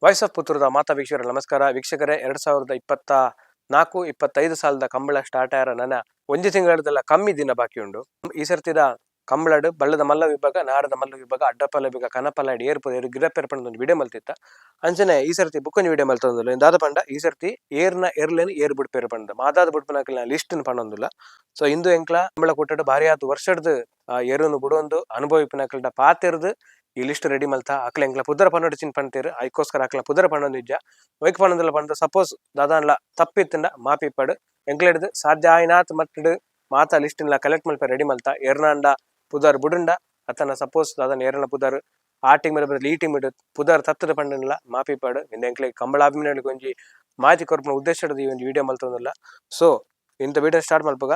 Voice of ಪುತ್ತೂರದ ಮಾತಾ ವೀಕ್ಷಕರ ನಮಸ್ಕಾರ ವೀಕ್ಷಕರೇ 2024-25 ಸಾಲದ ಕಂಬಳ ಸ್ಟಾರ್ಟ್ ಆಯ್ರ ನನ್ನ ಒಂಜಿ ತಿಂಗಳದಲ್ಲ ಕಮ್ಮಿ ದಿನ ಬಾಕಿ ಉಂಡು ಈ ಸರ್ತಿದ ಕಂಬಳಡ್ ಬಳ್ಳದ ಮಲ್ಲ ವಿಭಾಗ ನಾರದ ಮಲ್ಲ ವಿಭಾಗ ಅಡ್ಡಪಲ್ಲ ವಿಭಾಗ ಕನಪಲ್ಲ ಏರ್ಪುರ ಏರು ಗಿಡಪೇರ್ಪಂಡ ಒಂದು ವಿಡಿಯೋ ಮಲ್ತಿತ್ತ ಅಂಚನೆ ಈ ಸರ್ತಿ ಬುಕ್ಕೊಂಜಿ ವಿಡಿಯೋ ಮಲ್ತೊಂದುಲ್ಲ ಇಂದಾದ ಪಂಡ ಈ ಸರ್ತಿ ಏರ್ನ ಏರ್ಲೇನು ಏರ್ ಬಿಡ್ಪೇರು ಪಂಡ ಮಾದಾದ ಬಿಡ್ಪನಕಲ್ನ ಲಿಸ್ಟ್ ಪಂಡೊಂದುಲ್ಲ ಸೊ ಇಂದು ಎಂಕ್ಲ ಕಂಬಳ ಕೊಟ್ಟಡು ಭಾರಿ ಆತು ವರ್ಷದ ಏರುನು ಬಿಡೊಂದು ಅನುಭವಿಪಿನಕಲ್ನ ಪಾತಿರ್ದು ಈ ಲಿಸ್ಟ್ ರೆಡಿ ಮಲ್ತಾ ಅಕ್ಲ ಎಂಕ್ಲ ಪುದರ ಪನ್ನೊಡು ಚಿನ್ ಪಂತೀರು ಐಕೋಸ್ಕರ ಅಕ್ಲ ಪುದರ ಪನ್ನೊಂದು ಇಜ್ಜ ವೈಕ್ ಪನ್ನೊಂದುಲ್ಲ ಪಂಡ ಸಪೋಸ್ ದಾದಾನ್ಲ ತಪ್ಪಿತ್ತಂಡ ಮಾಪಿಪ್ಪಡು ಎಂಕ್ಲ ಹಿಡ್ದು ಸಾಧ್ಯ ಆಯ್ನಾತ್ ಮಟ್ಟಿಡು ಮಾತಾ ಲಿಸ್ಟ್ ಕಲೆಕ್ಟ್ ಮಲ್ಪ ರೆಡಿ ಮಲ್ತಾ ಎರ್ನಾಂಡ ಪುದರ್ ಬುಡುಂಡ ಅತನ ಸಪೋಸ್ ದಾದಾನ ಏರ್ನ ಪುದರ್ ಆ ಟೀಮ್ ಈ ಟೀಮ್ ಇಡು ಪುದರ್ ತತ್ತದ ಪಂಡನಿಲ್ಲ ಮಾಪಿಪ್ಪಾಡು ಇಂದ ಎಂಕ್ಲೆ ಕಂಬಳಾಭಿಮಾನಿಗಳಿಗೆ ಒಂಜಿ ಮಾಹಿತಿ ಕೊರ್ಪನ ಉದ್ದೇಶದ ಈ ಒಂದು ವಿಡಿಯೋ ಮಲ್ತೊಂದಿಲ್ಲ ಸೊ ಇಂಥ ವಿಡಿಯೋ ಸ್ಟಾರ್ಟ್ ಮಲ್ಪಗ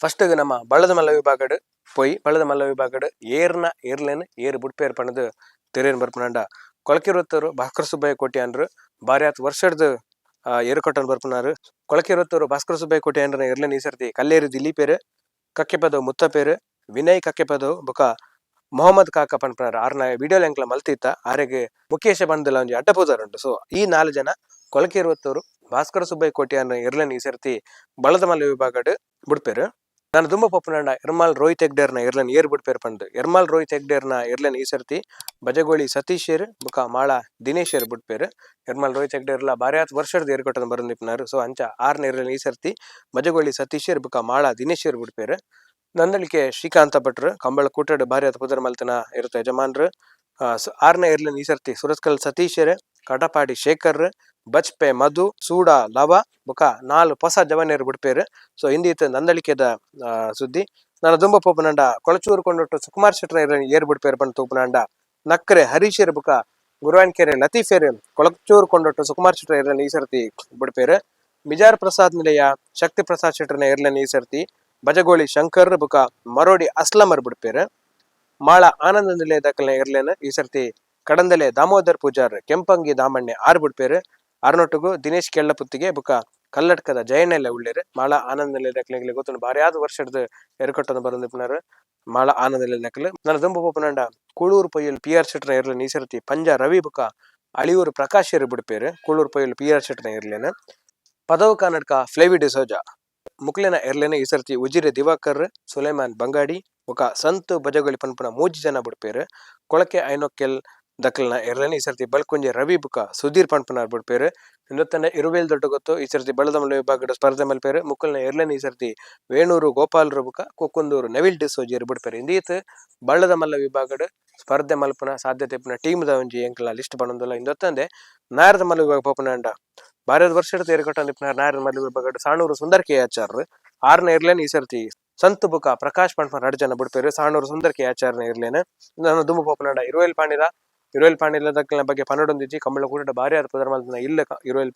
ಫಸ್ಟ್ ನಮ್ಮ ಬಳ್ಳದ ಮಲ್ಲ ವಿಭಾಗಡ್ ಪೊಯ್ ಬಳ್ಳದ ಮಲ್ಲ ವಿಭಾಗಡ್ ಏರ್ನ ಏರ್ಲೇನ್ ಏರ್ ಬುಡ್ಪೇರ್ ಪಣದು ತೆರೇನ್ ಬರ್ಪನಂಡ ಕೊಳಕಿರುತ್ತರು ಭಾಸ್ಕರ ಸುಬ್ಬಯ್ಯ ಕೋಟಿ ಅಂದ್ರು ಬಾರಿ ಆತ್ ವರ್ಷದ ಏರು ಕೊಟ್ಟನ್ ಬರ್ಪನಾರು ಕೊಳಕಿರುತ್ತರು ಭಾಸ್ಕರ ಸುಬ್ಬಯ್ಯ ಕೋಟಿ ಅಂದ್ರ ಏರ್ಲೇನ್ ಈ ಸರ್ತಿ ಕಲ್ಲೇರು ದಿಲೀಪೇರು ಕಕ್ಕೆಪದವು ಮುತ್ತಪೇರು ವಿನಯ್ ಕಕ್ಕೆಪದವು ಬೊಕ ಮೊಹಮ್ಮದ್ ಕಾಕ ಪನ್ಪನಾರು ಆರ್ನ ವಿಡಿಯೋ ಎಂಕ್ಲ ಮಲ್ತಿತ್ತ ಆರೆಗೆ ಮುಖೇಶ ಬಂದಲ್ಲ ಒಂಜಿ ಅಡ್ಡಪೋದರ್ ಉಂಟು ಸೊ ಈ 4 ಜನ ಕೊಳಕಿರುವತ್ತವರು ಭಾಸ್ಕರ ಸುಬ್ಬಯ್ಯ ಕೋಟಿ ಅನ್ನ ಇರ್ಲೇನ್ ಈ ಸರ್ತಿ ಬಳ್ಳದ ಮಲ್ಲ ವಿಭಾಗಡ್ ಬುಡ್ಪೇರು ನಾನು ತುಂಬ ಪಪ್ಪನಂಡ ಎರ್ಮಾಲ್ ರೋಹಿತ್ ಹೆಗ್ಡೇರ್ನ ಇರ್ಲೇನ್ ಏರ್ ಬಿಡ್ಪೇರ್ ಪಂಡು ಎರ್ಮಾಲ್ ರೋಹಿತ್ ಹೆಗ್ಡೇರ್ನ ಇರ್ಲೇನ್ ಈ ಸರ್ತಿ ಬಜಗೋಳಿ ಸತೀಶ್ ಏರ್ ಬುಕ ಮಾಳ ದಿನೇಶ್ ಏರ್ ಬಿಡ್ಪೇರು ಎರ್ಮಾಲ್ ರೋಹಿತ್ ಹೆಗ್ಡೇರ್ಲ ಬಾರಿ ಆತ್ ವರ್ಷದ ಏರ್ ಕೊಟ್ಟದ ಬರಂದಿಪ್ನಾರು ಸೊ ಅಂಚ ಆರ್ನ ಇರ್ಲೇನ್ ಈ ಸರ್ತಿ ಬಜಗೋಳಿ ಸತೀಶ್ ಏರ್ ಬುಕ ಮಾಳ ದಿನೇಶ್ ಏರ್ ಬಿಡ್ಪೇರು ನಂದಳಿಕೆ ಶ್ರೀಕಾಂತ ಭಟ್ರು ಕಂಬಳ ಕೂಟಡ್ ಬಾರಿ ಆತ್ ಪುದರ್ ಮಲ್ತನ ಇರುತ್ತೆ ಯಜಮಾನ್ರು ಆರ್ನ ಇರ್ಲೇನ್ ಈ ಸರ್ತಿ ಸುರತ್ಕಲ್ ಸತೀಶ್ ಏರ್ ಕಟಪಾಡಿ ಶೇಖರ್ ಬಚ್ಪೆ ಮಧು ಸೂಡ ಲವ ಬುಕ 4 ಹೊಸ ಜವನೇರು ಬಿಡ್ಪೇರು ಸೊ ಇಂದೀತ ನಂದಳಿಕೆದ ಸುದ್ದಿ ನಾನು ದುಂಬ ಪೋಪನಂಡ ಕೊಳಚೂರು ಕೊಂಡೊಟ್ಟು ಸುಕುಮಾರ್ ಶೆಟ್ರ ಏರ್ ಬಿಡ್ಪೇರು ಪಂಡ ತೂಪನಂಡ ನಕ್ರೆ ಹರೀಶೇರ್ ಬುಕ ಗುರುವಾನ್ಕೆರೆ ಲತೀಫೇರ್ ಕೊಳಚೂರು ಕೊಂಡೊಟ್ಟು ಸುಕುಮಾರ್ ಶೆಟ್ರ ಏರ್ಲೇನ್ ಈ ಸರ್ತಿ ಬಿಡ್ಪೇರು ಮಿಜಾರ್ ಪ್ರಸಾದ್ ನಿಲಯ ಶಕ್ತಿ ಪ್ರಸಾದ್ ಶೆಟ್ರನ ಏರ್ಲೇನ್ ಈ ಸರ್ತಿ ಬಜಗೋಳಿ ಶಂಕರ್ ಬುಕ ಮರೋಡಿ ಅಸ್ಲಮರ್ ಬಿಡ್ಪೇರು ಮಾಳ ಆನಂದ ನಿಲಯದಕಲ್ನ ಏರ್ಲೇನ್ ಈ ಸರ್ತಿ ಕಡಂದಲೆ ದಾಮೋದರ್ ಪೂಜಾರ್ ಕೆಂಪಂಗಿ ದಾಮಣ್ಣೆ ಆರ್ ಬಿಡ್ಪೇರು ಅರ್ನೊಟ್ಟಿಗೂ ದಿನೇಶ್ ಕೆಳ್ಳಪುತ್ತಿಗೆ ಬುಕ ಕಲ್ಲಡ್ಕದ ಜಯಣ್ಣೆಲ್ಲ ಉಳ್ಳೇರು ಮಾಳ ಆನಂದ ನಿಲಯದಕ್ಲೆಗ್ಲಿ ಗೊತ್ತು ಬಾರಿ ಆದ ವರ್ಷದ ಎರ್ಕೊಟ್ಟದ ಬರಂದಿಪ್ಪನಾರು ಮಾಳ ಆನಂದ ನಿಲಯದಕ್ಲು ನನ್ನ ದುಂಬ ಪೋಪನಂಡ ಕೂಳೂರು ಪೊಯ್ಯಲ್ PR ಶೆಟ್ರ ಏರ್ಲೇನ್ ಈ ಸರ್ತಿ ಪಂಜ ರವಿ ಬುಕ ಅಳಿಯೂರು ಪ್ರಕಾಶ್ ಏರ್ ಬಿಡ್ಪೇರು ಕೂಳೂರು ಪೊಯ್ಯಲ್ PR ಶೆಟ್ರ ಏರ್ಲೇನ್ ಪದವು ಕನ್ನಡಕ ಫ್ಲೇವಿ ಡಿಸೋಜಾ ಮುಕ್ಲೆನ ಏರ್ಲೇನ್ ಈ ಸರ್ತಿ ಉಜಿರೆ ದಿವಾಕರ್ ಸುಲೈಮಾನ್ ಬಂಗಾಡಿ ಬುಕ ಸಂತು ಬಜಗೋಳಿ ಪನ್ಪುನ 3 ಜನ ಬಿಡ್ಪೇರು ಕೊಳಕೆ ಐನೊಕ್ಕೆಲ್ ದಕಲ್ನ ಏರ್ಲೇನ್ ಈ ಸರ್ತಿ ಬಲ್ಕುಂಜೆ ರವಿ ಬುಕ ಸುಧೀರ್ ಪನ್ಪನಾರ್ ಬಿಡ್ಪೇರು ಇನ್ನೊತ್ತನೆ ಇರುವೇಲ್ ದೊಡ್ಡ ಗೊತ್ತು ಈ ಸರ್ತಿ ಬಳ್ಳದ ಮಲ್ಲ ವಿಭಾಗದ ಸ್ಪರ್ಧೆ ಮಲ್ಪೇರು ಮುಕ್ಕಲ್ನ ಏರ್ಲೇನ್ ಈ ಸರ್ತಿ ವೇಣೂರು ಗೋಪಾಲರು ಬುಕ ಕುಕ್ಕುಂದೂರು ನೆವಿಲ್ ಡಿಸೋಜಿಯರ್ ಬಿಡ್ಪೇರು ಇಂದೀತ್ ಬಳ್ಳದ ಮಲ್ಲ ವಿಭಾಗದ ಸ್ಪರ್ಧೆ ಮಲ್ಪನ ಸಾಧ್ಯತೆ ಪುನ ಟೀಮ್ ದ ಒಂಜಿ ಎಂಕ್ಲ ಲಿಸ್ಟ್ ಬಂದೊಂದುಲ್ಲ ಇಂದೊತ್ತಂದೆ ನಾರದ ಮಲ್ಲ ವಿಭಾಗ ಪೋಪನಂಡ ಭಾರತ ವರ್ಷದ ತೇರ್ಕೊಟ್ಟ ನಾರದ ಮಲ್ಲ ವಿಭಾಗದ ಸಾಣೂರು ಸುಂದರ್ ಕೆ ಆಚಾರ್ಯ ಆರ್ನ ಏರ್ಲೇನ್ ಈ ಸರ್ತಿ ಸಂತು ಬುಕ ಪ್ರಕಾಶ್ ಪನ್ಪನ 2 ಜನ ಬಿಡ್ಪೇರು ಸಾಣೂರು ಸುಂದರ್ ಕೆ ಆಚಾರ್ಯ ಏರ್ಲೇನ್ ನಾನು ದುಂಬ ಪೋಪನಂಡ ಇರುವೆಲ್ ಪಾಂಡಿಲ ಬಗ್ಗೆ ಪನ್ನೊಡೊಂದಿಜ್ಜಿ ಕಂಬಳ ಕೂಟ ಬಾರಿ ಆದ ಪುದರ್ ಮಲ್ತನ ಇಲ್ಲ ಇರುವೆಲ್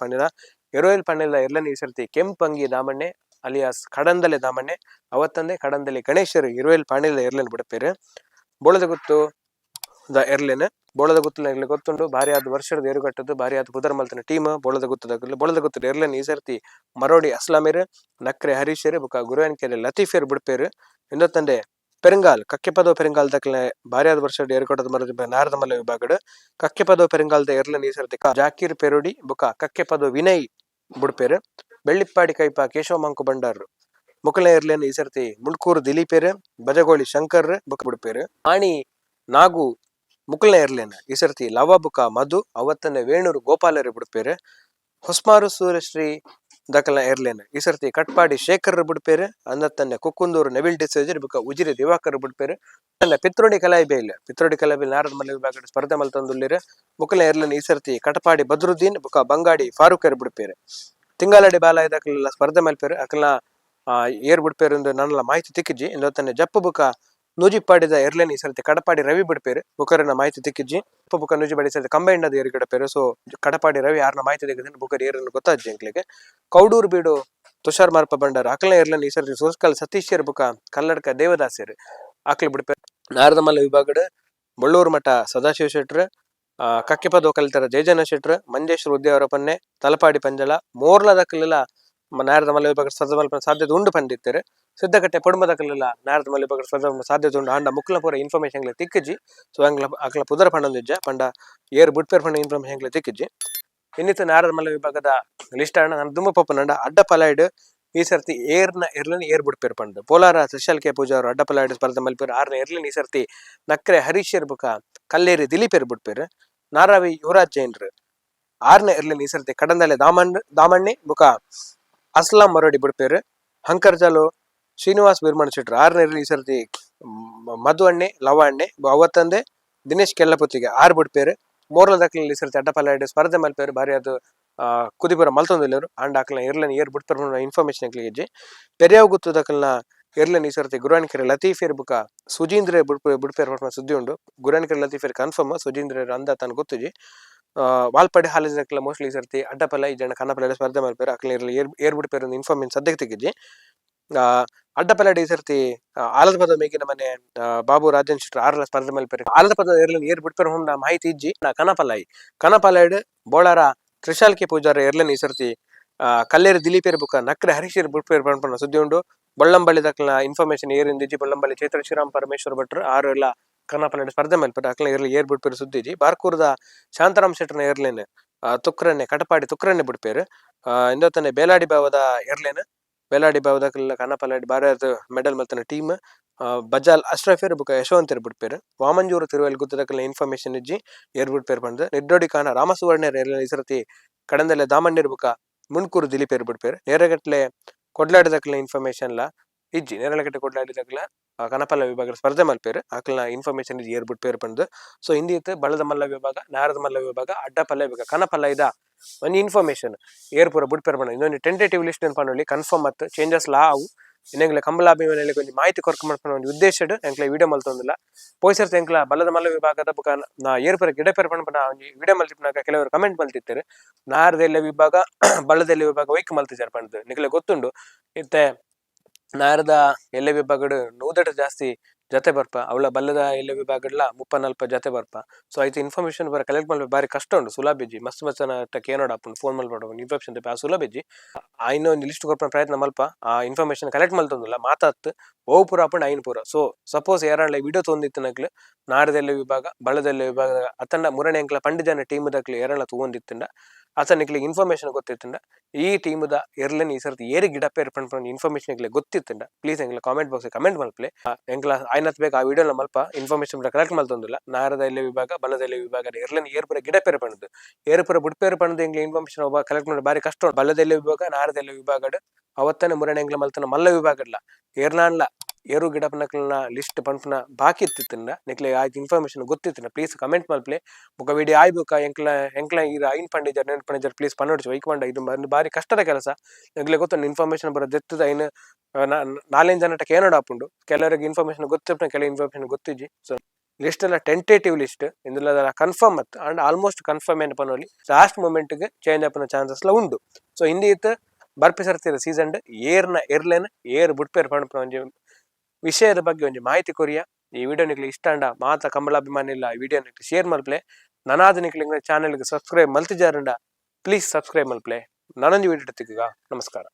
ಪಾಂಡಿಲ ಇರ್ಲೇನ್ ಈ ಸರ್ತಿ ಕೆಂಪಂಗಿ ದಾಮಣ್ಣೆ ಅಲಿಯಾಸ್ ಕಡಂದಲೆ ದಾಮಣ್ಣೆ ಅವತ್ತಂದೆ ಕಡಂದಲೆ ಗಣೇಶರು ಇರುವೆಲ್ ಪಾಂಡಿಲ ಇರ್ಲೇನ್ ಬಿಡ್ಪೇರು ಬೋಳದ ಗುತ್ತು ದ ಏರ್ಲೇನ್ ಬೋಳದ ಗುತ್ತಲ ಗೊತ್ತುಂಡು ಬಾರಿ ಆದ ವರ್ಷದ ಏರುಗಟ್ಟದ್ದು ಬಾರಿ ಆದ ಪುದರ್ ಮಲ್ತನ ಟೀಮ್ ಬೋಳದ ಗುತ್ತದ ಏರ್ಲೇನ್ ಈ ಸರ್ತಿ ಮರೋಡಿ ಅಸ್ಲಾಮಿರ್ ನಕ್ರೆ ಹರೀಶೇರ್ ಬುಕ ಗುರುವಾನ್ಕೆರೆ ಲತೀಫೇರ್ ಬಿಡ್ಪೇರು ಇನ್ನೊತ್ತಂದೆ ಪೆರಿಂಗಾಲ್ ಕಕ್ಕೆಪದೋ ಪೆರಿಂಗಾಲ್ ದಕ್ಲೆ ಬಾರಿ ಆದ ವರ್ಷದ ಏರ್ಕೊಟ್ಟದ ಮರದ ನಾರದ ಮಲ್ಲ ವಿಭಾಗಡ್ ಕಕ್ಕೆಪದೋ ಪೆರಿಂಗಾಲ್ದ ಏರ್ಲೇನ್ ಈ ಸರ್ತಿ ಜಾಕೀರ್ ಪೆರೋಡಿ ಬುಕ ಕಕ್ಕೆಪದೋ ವಿನಯ್ ಬಿಡ್ಪೇರು ಬೆಳ್ಳಿಪ್ಪಾಡಿ ಕೈಪ ಕೇಶವ ಮಂಕು ಬಂಡಾರ್ ಮುಕಲ ಏರ್ಲೇನ್ ಈ ಸರ್ತಿ ಮುಳ್ಕೂರು ದಿಲೀಪೇರು ಬಜಗೋಳಿ ಶಂಕರ್ ಬುಕ ಬಿಡ್ಪೇರು ಆಣಿ ನಾಗು ಮುಕಲ್ನ ಏರ್ಲೇನ್ ಈ ಸರ್ತಿ ಲವ ಬುಕ ಮಧು ಅವತ್ತನ್ನೇ ವೇಣೂರು ಗೋಪಾಲರು ಬಿಡ್ಪೇರು ಹೊಸ್ಮಾರು ಸೂರ್ಯಶ್ರೀ ದಕಲ್ನ ಏರ್ಲೇನ್ ಈ ಸರ್ತಿ ಕಟ್ಪಾಡಿ ಶೇಖರ್ ಬಿಡ್ಪೇರು ಅಂದತ್ತನ್ನೇ ಕುಕ್ಕುಂದೂರು ನೆವಿಲ್ ಡಿಸೋಜರ್ ಬುಕ ಉಜಿರೆ ದಿವಾಕರ್ ಬಿಡ್ಪೇರು ಪಿತ್ರೋಡಿ ಕಲಾಯಿಬೇಲ್ ನಾರದ ಮಲ್ಲ ವಿಭಾಗದ ಸ್ಪರ್ಧೆ ಮಲ್ತೊಂದುಲ್ಲೇರು ಮುಕಲ್ನ ಏರ್ಲೇನ್ ಈ ಸರ್ತಿ ಕಟಪಾಡಿ ಬದ್ರುದ್ದೀನ್ ಬುಕ ಬಂಗಾಡಿ ಫಾರೂಕರ್ ಬಿಡ್ಪೇರು ತಿಂಗಾಲಡಿ ಬಾಲಾಯದಕಲೆಲ್ಲ ಸ್ಪರ್ಧೆ ಮಲ್ಪೇರು ಅಕಲ್ನ ಏರ್ ಬಿಡ್ಪೇರು ಎಂದು ನನ್ನೆಲ್ಲ ಮಾಹಿತಿ ತಿಕ್ಕಿಜ್ಜಿ ಇಂದೊತ್ತನ್ನೇ ಜಪ್ಪು ಬುಕ ನೂಜಿಪಾಡಿದ ಏರ್ಲೇನ್ ಈ ಸರ್ತಿ ಕಡಪಾಡಿ ರವಿ ಬಿಡ್ಪೇರು ಬುಕರಿನ ಮಾಹಿತಿ ತಿಕ್ಕಿಜ್ಜಿ ಬುಕ ನೂಜಿಪಾಡಿ ಸರ್ತಿ ಕಂಬೈಂಡ್ ಏರ್ ಗಿಡಪೇರು ಸೊ ಕಡಪಾಡಿ ರವಿ ಯಾರನ್ನ ಮಾಹಿತಿ ತೆಗೆದ ಬುಕರಿ ಏರನ್ನು ಗೊತ್ತಾಜ್ಜಿ ಎಂಕ್ಲಿಗೆ ಕೌಡೂರು ಬೀಡು ತುಷಾರ್ ಮಾರ್ಪ ಬಂಡಾರ ಅಕಲ್ನ ಏರ್ಲೇನ್ ಈ ಸರ್ತಿ ಸುರತ್ಕಲ್ ಸತೀಶ್ ಏರ್ ಬುಕ ಕಲ್ಲಡ್ಕ ದೇವದಾಸೇರ್ ಆಕ್ಲಿ ಬಿಡ್ಪೇರು ನಾರದ ಮಲ್ಲ ವಿಭಾಗಡ್ ಬಳ್ಳೂರು ಮಠ ಸದಾಶಿವ ಶೆಟ್ರ್ ಕಕ್ಕೆಪದೋ ಕಲಿತರ ಜಯಜನ ಶೆಟ್ರ್ ಮಂಜೇಶ್ವರ ಉದ್ಯಾವರಪನ್ನೆ ತಲಪಾಡಿ ಪಂಜಳ ಮೋರ್ಲದಕಲೆಲ್ಲ ನಾರದ ಮಲ್ಲ ವಿಭಾಗ ಸ್ಪರ್ಧೆ ಮಲ್ಪನ ಸಾಧ್ಯತೆ ಉಂಡು ಪಂಡಿತ್ತೇರು ಸಿದ್ಧಕಟ್ಟೆ ಪಡುಮದಕಲೆಲ್ಲ ನಾರದ ಮಲ್ಲಿ ಬಗ್ಗೆ ಸಾಧ್ಯತೆ ಉಂಡು ಆಂಡ ಮುಕ್ಲ ಪೂರ ಇನ್ಫಾರ್ಮೇಶನ್ ತಿಕ್ಕಿಜಿ ಸೊ ಅಕ್ಲ ಪುದರ ಪಂಡ ಪಂಡ ಏರ್ ಬುಡ್ಪೇರ್ ಪಂಡ ಇನ್ಫಾರ್ಮೇಶನ್ ತಿಕ್ಕಿಜಿ ಇನ್ನಿತ ನಾರದ ಮಲ್ಲ ವಿಭಾಗದ ಲಿಸ್ಟ್ ಆಂಡ ನಾನು ದುಂಬ ಪಪ್ಪನಂಡ ಅಡ್ಡ ಪಲಾಯ್ಡ್ ಈ ಸರ್ತಿ ಎರ್ಲನ್ ಏರ್ ಬುಡ್ಪೇರ್ ಪಂಡ ಪೋಲಾರ ಸಶಲ್ ಕೆ ಪೂಜಾ ಅವರು ಅಡ್ಡ ಪಲಾಯ್ಡ್ ಸ್ಪರ್ಧೆ ಮಲ್ಪೇರ್ ಆರ್ನ ಎರ್ಲಿನ್ ಈ ಸರ್ತಿ ನಕ್ರೆ ಹರೀಶ್ ಬುಕ ಕಲ್ಲೇರಿ ದಿಲೀಪೇರ್ ಬುಡ್ಪೇರ್ ನಾರಾವಿ ಯುವರಾಜ್ ಜೈನ್ರು ಆರ್ನ ಎರ್ಲಿನ್ ಈ ಸರ್ತಿ ಕಡಂದಲೆ ದಾಮಣ್ಣೆ ಬುಕ ಅಸ್ಲಾಂ ಮರೋಡಿ ಬುಡ್ಪೇರ್ ಹಂಕರ್ಜಾಲು ಶ್ರೀನಿವಾಸ್ ಬಿರ್ಮಣ್ ಶೆಟ್ರು ಆರ್ನ ಎರ್ಲಿ ಈ ಸರ್ತಿ ಮಧು ಅಣ್ಣೆ ಲವ ಅಣ್ಣೆ ಅವತ್ತಂದೆ ದಿನೇಶ್ ಕೆಲ್ಲಪುತ್ತಿಗೆ ಆರ್ ಬುಡ್ಪೇರ್ ಮೋರ್ಲ ದಕ್ಲಲ್ಲಿ ಈ ಸರ್ತಿ ಅಡ್ಡ ಪಲಾಯ್ಡ್ ಸ್ಪರ್ಧೆ ಮಲ್ಪೇರ್ ಬಾರಿ ಅದು ಕುದಿಪುರ ಮಲ್ತೊಂದಿಲ್ಲರು ಆಂಡ ಅಕ್ಲ ಎರ್ಲನ್ ಏರ್ ಬುಡ್ಪೇರ್ ಇನ್ಫಾರ್ಮೇಶನ್ ಅಕ್ಲಿಗೆ ಪೆರಿಯಾವ್ ಗುತ್ತು ದಕ್ಲನ ಎರ್ಲನ್ ಈ ಸರ್ತಿ ಗುರಾಣಿಕೆರೆ ಲತೀಫೇರ್ ಬುಕ ಸುಜೀಂದ್ರ ಬುಡ್ಪೇರ್ ಸುದ್ದಿ ಉಂಡು ಗುರಾಣಿಕೆರೆ ಲತೀಫೇರ್ ಕನ್ಫರ್ಮ್ ಸುಜೀಂದ್ರ ಅಂದ ತಾನು ಗೊತ್ತುಜಿ ವಾಲ್ಪಡೆ ಹಾಲೇಜ್ ಅಕ್ಲ ಮೋಸ್ಟ್ಲಿ ಈ ಸರ್ತಿ ಅಡ್ಡಪಲ ಈ ಜನ ಕನ್ನಪಲ ಸ್ಪರ್ಧೆ ಮಲ್ಪೇರ್ ಅಕ್ಲ ಏರ್ ಬುಡ್ಪೇರ್ ಇನ್ಫಾರ್ಮೇಶನ್ ಸದ್ಯಕ್ಕೆ ತೆಗಿಜಿ ಅಡ್ಡಪಲಾಡಿ ಈ ಸರ್ತಿ ಆಲದ ಪದ ಮೇಗಿನ ಮನೆ ಬಾಬು ರಾಜನ್ ಶೆಟ್ರು ಆರ್ಲ ಸ್ಪರ್ಧೆ ಮಲ್ಪೇರ್ ಆಲದ ಪದ ಏರ್ಲನ್ ಏರ್ ಬುಡ್ಪೇರ್ ಹೊಂಡ ಮಾಹಿತಿ ಇಜ್ಜಿ ಕನಪಲಾಯ್ಡ್ ಬೋಳಾರ ತ್ರಿಶಾಲ್ ಕೆ ಪೂಜಾರ ಏರ್ಲನ್ ಈ ಸರ್ತಿ ಕಲ್ಲೇರಿ ದಿಲೀಪೇರ್ ಬುಕ ನಕ್ರೆ ಹರೀಶ್ ಬುಡ್ಪೇರ್ ಪಂಪನ ಸುದ್ದಿ ಉಂಡು ಬಳ್ಳಂಬಳ್ಳಿ ದಕ್ಲ ಇನ್ಫಾರ್ಮೇಶನ್ ಏರಿಂದಿಜಿ ಬಳ್ಳಂಬಳ್ಳಿ ಚೈತ್ರ ಶ್ರೀರಾಮ್ ಪರಮೇಶ್ವರ್ ಭಟ್ರು ಆರು ಎಲ್ಲ ಕನ್ನಪಲಾಯ್ಡ್ ಸ್ಪರ್ಧೆ ಮಲ್ಪೇರ್ ಅಕ್ಲ ಏರ್ ಬುಡ್ಪೇರ್ ಸುದ್ದಿಜಿ ಬಾರ್ಕೂರ್ದ ಶಾಂತರಾಮ್ ಶೆಟ್ರನ ಏರ್ಲೇನ್ ತುಕ್ರನ್ನೆ ಕಟಪಾಡಿ ತುಕ್ರನ್ನೆ ಬುಡ್ಪೇರ್ ಇಂದೊತ್ತನೆ ಬೇಲಾಡಿ ಬಾವದ ಏರ್ಲೇನ್ ಬೇಲಾಡಿ ಬಾವದಕ್ಲ ಕನ್ನಪಲಾಯ್ಡ್ ಬಾರಿ ಅದು ಮೆಡಲ್ ಮಲ್ತನ ಟೀಮ್ ಬಜಾಲ್ ಅಶ್ರಫೇರ್ ಬುಕ ಯಶವಂತೇರ್ ಬುಡ್ಪೇರ್ ವಾಮಂಜೂರು ತಿರುವಲ್ಲಿ ಗುತ್ತದಕ್ಲ ಇನ್ಫಾರ್ಮೇಶನ್ ಇಜ್ಜಿ ಏರ್ ಬುಡ್ಪೇರ್ ಪಂದ್ ನಿರ್ಡೋಡಿ ಖಾನ ರಾಮಸುವರ್ಣೇರ್ ಏರ್ಲೇನ್ ಈ ಸರ್ತಿ ಕಡಂದಲೆ ದಾಮಣ್ಣೇರ್ ಬುಕ ಮುಣ್ಕೂರು ದಿಲೀಪೇರ್ ಬುಡ್ಪೇರ್ ನೇರಗಟ್ಲೆ ಕೊಡ್ಲಾಡಿದಕ್ಲ ಇನ್ಫಾರ್ಮೇಶನ್ ಲ ಇಜ್ಜಿ ನೇರಳಗಟ್ಟೆ ಕೊಡ್ಲಾಡಿದಕ್ಲ ಕನಪಲ್ಲ ವಿಭಾಗ ಸ್ಪರ್ಧೆ ಮಲ್ಪೇರ್ ಆಕಲ್ನ ಇನ್ಫಾರ್ಮೇಶನ್ ಇಜ್ಜಿ ಏರ್ ಬುಡ್ಪೇರ್ ಪಂದ್ ಸೊ ಇಂದಿತ್ತು ಬಳ್ಳದ ಮಲ್ಲ ವಿಭಾಗ ನಾರದ ಮಲ್ಲ ವಿಭಾಗ ಅಡ್ಡಪಲ್ಲ ವಿಭಾಗ ಕನಪಲ್ಲ ಇದ ಒಂದು ಇನ್ಫಾರ್ಮೇಶನ್ ಏರ್ ಪೂರ ಬುಡ್ಪೇರ್ ಪಂಡ ಇನ್ನೊಂದು ಟೆಂಟೇಟಿವ್ ಲಿಸ್ಟ್ ಪಂಡಿ ಕನ್ಫರ್ಮ್ ಮತ್ತು ಚೇಂಜಸ್ ಲಾ ಅವು ಇನ್ನೆಂಗ್ಲ ಕಂಬಲಾಭಿಮಾನಿಯಲ್ಲಿ ಕೊಂಚ ಮಾಹಿತಿ ಕೊರಕ ಮಾಡ್ಕೊಂಡು ಒಂದು ಉದ್ದೇಶ ಎಂಕ್ಲ ವಿಡಿಯೋ ಮಲ್ತೊಂದಿಲ್ಲ ಪೋಯ್ಸರ್ತಿ ಎಂಕ್ಲ ಬಲ್ಲದ ಮಲ್ಲ ವಿಭಾಗದ ಬುಕ ನಾ ಏರ್ಪುರ ಗಿಡಪೇರ್ ಪಂಡ ವಿಡಿಯೋ ಮಲ್ತಿಪ್ನಾಗ ಕೆಲವರು ಕಮೆಂಟ್ ಮಲ್ತಿರ್ತಾರೆ ನಾರದೆಲ್ಲ ವಿಭಾಗ ಬಳ್ಳದೆಲ್ಲ ವಿಭಾಗ ವೈಕ್ ಮಲ್ತಿದ್ದಾರೆ ಪಂಡ್ ನಿಖಲೆ ಗೊತ್ತುಂಡು ಇತ್ತೆ ನಾರದ ಎಲ್ಲ ವಿಭಾಗಡು ನೂದಟ ಜಾಸ್ತಿ ಜತೆ ಬರ್ಪ ಅವಳ ಬಲ್ಲದ ಎಲ್ಲ ವಿಭಾಗಡ್ಲ 30-40 ಜತೆ ಬರ್ಪ ಸೊ ಐತಿ ಇನ್ಫಾರ್ಮೇಶನ್ ಬರ ಕಲೆಕ್ಟ್ ಮಾಡ್ಬೇಕು ಬಾರಿ ಕಷ್ಟ ಉಂಡು ಸುಲಭಿಜಿ ಮಸ್ತ್ ಮಸ್ತನ ಕೇನೋಡ ಹಾಕೊಂಡು ಫೋನ್ ಮಾಡ್ಬೋದು ಇನ್ಫಾರ್ಮೇಶನ್ ಆ ಸುಲಭಿಜಿ ಐನೋ ಒಂದು ಲಿಸ್ಟ್ ಕೊಡ್ಪ ಪ್ರಯತ್ನ ಮಲ್ಪ ಆ ಇನ್ಫಾರ್ಮೇಶನ್ ಕಲೆಕ್ಟ್ ಮಲ್ತೊಂದಿಲ್ಲ ಮಾತಾತ್ ಓ ಪೂರ ಹಾಕೊಂಡು ಐನ್ ಪೂರ ಸೊ ಸಪೋಸ್ ಯಾರಲ್ಲ ವಿಡಿಯೋ ತೊಂದಿತ್ತನಕ್ಲು ನಾರದೆಲ್ಲ ವಿಭಾಗ ಬಳ್ಳದೆಲ್ಲ ವಿಭಾಗ ಅತಂಡ ಮುರಣೆ ಅಂಕ್ಲ ಪಂಡಿತನ ಟೀಮ್ ದಕ್ಲು ಯಾರಲ್ಲ ತಗೊಂಡಿತ್ತಂಡ ಅತನಿಕ್ಲಿ ಇನ್ಫಾರ್ಮೇಶನ್ ಗೊತ್ತಿತ್ತಂಡ ಈ ಟೀಮ್ದ ಎರ್ಲೆನ್ ಈ ಸರ್ತಿ ಏರಿ ಗಿಡಪೇರ್ ಪಂಡ್ ಇನ್ಫಾರ್ಮೇಶನ್ ಗೊತ್ತಿತ್ತಂಡ ಪ್ಲೀಸ್ ಎಂಗ್ಲ ಕಾಮೆಂಟ್ ಬಾಕ್ಸ್ ಕಮೆಂಟ್ ಮಲ್ಪಲೆ ಎಂಗ್ಲ ಆಯ್ನತ್ ಬೇಕು ಆ ವಿಡಿಯೋನ ಮಲ್ಪ ಇನ್ಫಾರ್ಮೇಶನ್ ಕಲೆಕ್ಟ್ ಮಲ್ತೊಂದಿಲ್ಲ ನಾರದ ಎಲ್ಲ ವಿಭಾಗ ಬಲ್ಲದೆಲ್ಲ ವಿಭಾಗ ಎರ್ಲೆನ್ ಏರ್ಪುರ ಗಿಡಪೇರ್ ಪಂಡ್ ಏರ್ಪುರ ಬುಡ್ಪೇರ್ ಪಂಡ್ ಎಂಗ್ಲ ಇನ್ಫಾರ್ಮೇಶನ್ ಕಲೆಕ್ಟ್ ಮಾಡಿ ಬಾರಿ ಕಷ್ಟ ಬಲ್ಲದೆಲ್ಲ ವಿಭಾಗ ನಾರದೆಲ್ಲ ವಿಭಾಗ ಅವತ್ತನೇ ಮುರಣೆ ಎಂಗ್ಲ ಮಲ್ತನ ಮಲ್ಲ ವಿಭಾಗಡ್ಲ ಏರ್ನಾನ್ಲ ಏರು ಗಿಡಪನಕ್ಲನ ಲಿಸ್ಟ್ ಪಂಪನ ಬಾಕಿ ಇತ್ತಿತ್ತಂಡ ನಿಕ್ಲೆ ಆಯ್ತು ಇನ್ಫಾರ್ಮೇಶನ್ ಗೊತ್ತಿತ್ತಂಡ ಪ್ಲೀಸ್ ಕಮೆಂಟ್ ಮಲ್ಪಲೆ ಬುಕ ವಿಡಿಯೋ ಆಯ್ಬೇಕ ಎಂಕ್ಲ ಇದು ಐನ್ ಪಂಡಿಜರ್ ನೆನ್ ಪಂಡಿಜರ್ ಪ್ಲೀಸ್ ಪನ್ನೋಡ್ಚು ವೈಕ್ ಪಂಡ ಇದು ಬಾರಿ ಕಷ್ಟದ ಕೆಲಸ ಎಂಗ್ಲೆ ಗೊತ್ತ ಇನ್ಫಾರ್ಮೇಶನ್ ಬರೋ ದೆತ್ತದ ಐನ್ ನಾಲ್ಕು ಜನಟ ಕೇನೋಡ ಹಾಪುಂಡು ಕೆಲವರಿಗೆ ಇನ್ಫಾರ್ಮೇಶನ್ ಗೊತ್ತಿರ್ಪ ಕೆಲ ಇನ್ಫಾರ್ಮೇಶನ್ ಗೊತ್ತಿಜ್ಜಿ ಸೊ ಲಿಸ್ಟ್ ಎಲ್ಲ ಟೆಂಟೇಟಿವ್ ಲಿಸ್ಟ್ ಇಂದುಲ ಕನ್ಫರ್ಮ್ ಮತ್ ಅಂಡ್ ಆಲ್ಮೋಸ್ಟ್ ಕನ್ಫರ್ಮ್ ಏನು ಪನ್ನೋಲಿ ಲಾಸ್ಟ್ ಮೂಮೆಂಟ್ಗೆ ಚೇಂಜ್ ಆಪನ ಚಾನ್ಸಸ್ ಎಲ್ಲ ಉಂಡು ಸೊ ಇಂದಿ ಇತ್ತು ಬರ್ಪಿ ಸರ್ತಿರ ಸೀಸನ್ ಏರ್ಲೆನ್ ಏರ್ ಬುಡ್ಪೇರ್ ಪಂಡ ಒಂಜಿ ವಿಷಯದ ಬಗ್ಗೆ ಒಂದು ಮಾಹಿತಿ ಕೊರಿಯ ಈ ವಿಡಿಯೋ ನಿಕ್ಲಿ ಇಷ್ಟ ಅಂಡ ಮಾತ ಕಂಬಲಾಭಿಮಾನಿ ಇಲ್ಲ ಈ ವಿಡಿಯೋ ನಿಕ್ಲಿ ಶೇರ್ ಮಲ್ಪಲೆ ನನಾದ ನಿಕ್ಲಿ ಚಾನೆಲ್ಗೆ ಸಬ್ಸ್ಕ್ರೈಬ್ ಮಲ್ತಿಜಾರಂಡ ಪ್ಲೀಸ್ ಸಬ್ಸ್ಕ್ರೈಬ್ ಮಲ್ಪಲೆ ನಾನೊಂದು ವಿಡಿಯೋ ತೆಗೆಗ ನಮಸ್ಕಾರ.